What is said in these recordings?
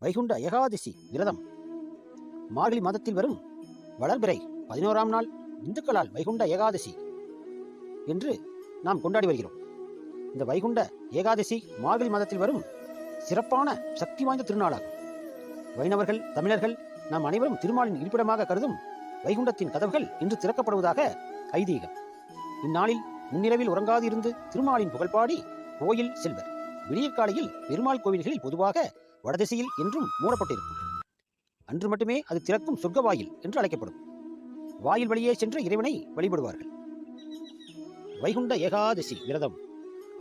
வைகுண்ட ஏகாதசி விரதம் மார்கழி மாதத்தில் வரும் வளர்பிறை 11ஆம் நாள் இந்துக்களால் வைகுண்ட ஏகாதசி என்று நாம் கொண்டாடி வருகிறோம். இந்த வைகுண்ட ஏகாதசி மார்கழி மாதத்தில் வரும் சிறப்பான சக்தி வாய்ந்த திருநாளாகும். வைணவர்கள், தமிழர்கள் நாம் அனைவரும் திருமாலின் இருப்பிடமாக கருதும் வைகுண்டத்தின் கதவுகள் இன்று திறக்கப்படுவதாக ஐதீகம். இந்நாளில் முன்னிரவில் உறங்காது இருந்து திருமாலின் புகழ்பாடி கோயில் செல்வர். விடியற்காலையில் பெருமாள் கோவில்களில் பொதுவாக வடதிசையில் என்றும் மூடப்பட்டிருக்கும். அன்று மட்டுமே அது திறக்கும் சொர்க்க வாயில் என்று அழைக்கப்படும். வாயில் வழியே சென்று இறைவனை வழிபடுவார்கள். வைகுண்ட ஏகாதசி விரதம்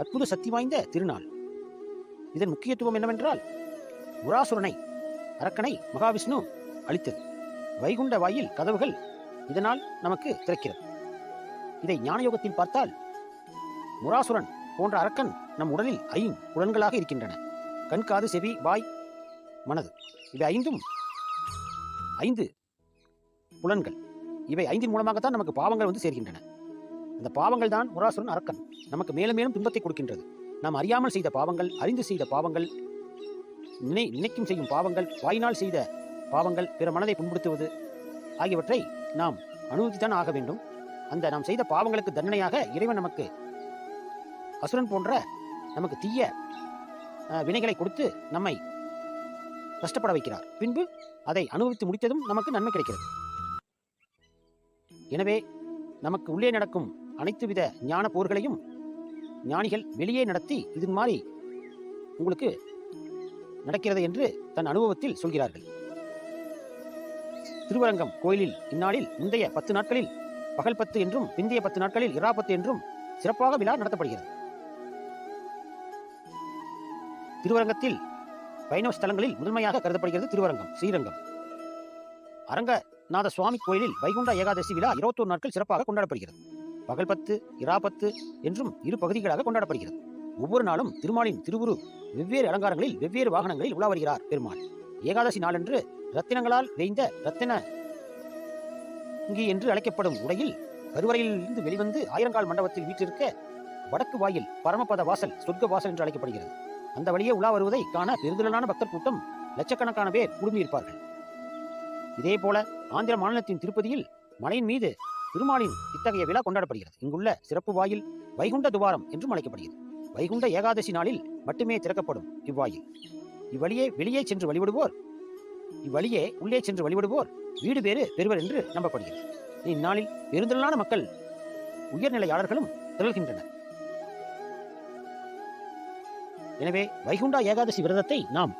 அற்புத சக்தி வாய்ந்த திருநாள். இதன் முக்கியத்துவம் என்னவென்றால், முராசுரனை அரக்கனை மகாவிஷ்ணு அளித்தது. வைகுண்ட வாயில் கதவுகள் இதனால் நமக்கு திறக்கிறது. இதை ஞானயோகத்தில் பார்த்தால், முராசுரன் போன்ற அரக்கன் நம் உடலில் புலன்களாக இருக்கின்றன. கண், காது, செவி, வாய், மனது. இவை ஐந்து புலன்கள். இவை ஐந்தின் மூலமாகத்தான் நமக்கு பாவங்கள் வந்து சேர்கின்றன. அந்த பாவங்கள் தான் முராசுரன் அரக்கன் நமக்கு மேலும் மேலும் துன்பத்தை கொடுக்கின்றது. நாம் அறியாமல் செய்த பாவங்கள், அறிந்து செய்த பாவங்கள், நினைக்கும் செய்யும் பாவங்கள், வாயினால் செய்த பாவங்கள், பிற மனதை புண்படுத்துவது ஆகியவற்றை நாம் அனுபவித்துத்தான் ஆக வேண்டும். அந்த நாம் செய்த பாவங்களுக்கு தண்டனையாக இறைவன் நமக்கு அசுரன் போன்ற நமக்கு தீய வினைகளை கொடுத்து நம்மை கஷ்டப்பட வைக்கிறார். பின்பு அதை அனுபவித்து முடித்ததும் நமக்கு நன்மை கிடைக்கிறது. எனவே நமக்கு உள்ளே நடக்கும் அனைத்து வித ஞான போர்களையும் ஞானிகள் வெளியே நடத்தி இது மாதிரி உங்களுக்கு நடக்கிறது என்று தன் அனுபவத்தில் சொல்கிறார்கள். திருவரங்கம் கோயிலில் இந்நாளில் முந்தைய 10 நாட்களில் பகல் 10 என்றும் பிந்தைய 10 நாட்களில் இரா 10 என்றும் சிறப்பாக விழா நடத்தப்படுகிறது. திருவரங்கத்தில் வைணவ ஸ்தலங்களில் முதன்மையாக கருதப்படுகிறது திருவரங்கம், ஸ்ரீரங்கம். அரங்கநாத சுவாமி கோயிலில் வைகுண்ட ஏகாதசி விழா 21 நாட்கள் சிறப்பாக கொண்டாடப்படுகிறது. பகல் 10, இரா 10 என்றும் 2 பகுதிகளாக கொண்டாடப்படுகிறது. ஒவ்வொரு நாளும் திருமாலின் திருவுரு வெவ்வேறு அலங்காரங்களில் வெவ்வேறு வாகனங்களில் உலா வருகிறார் பெருமாள். ஏகாதசி நாளன்று ரத்தினங்களால் வேய்ந்த ரத்தினங்கி என்று அழைக்கப்படும் உடையில் கருவறையிலிருந்து வெளிவந்து ஆயிரங்கால் மண்டபத்தில் வீற்றிருக்க வடக்கு வாயில் பரமபத வாசல், சொர்க்க வாசல் என்று அழைக்கப்படுகிறது. அந்த வழியே உலா வருவதை காண பெருந்திரளான பக்தர் கூட்டம் லட்சக்கணக்கான பேர் குழுமியிருப்பார்கள். இதே போல ஆந்திர மாநிலத்தின் திருப்பதியில் மலையின் மீது திருமாலின் இத்தகைய விழா கொண்டாடப்படுகிறது. இங்குள்ள சிறப்பு வாயில் வைகுண்ட துவாரம் என்றும் அழைக்கப்படுகிறது. வைகுண்ட ஏகாதசி நாளில் மட்டுமே திறக்கப்படும் இவ்வாயில். இவ்வழியே உள்ளே சென்று வழிபடுவோர் வீடு பேறு பெறுவர் என்று நம்பப்படுகிறது. இந்நாளில் பெருந்திரளான மக்கள், உயர்நிலையாளர்களும் திரள்கின்றனர். எனவே வைகுண்ட ஏகாதசி விரதத்தை நாம்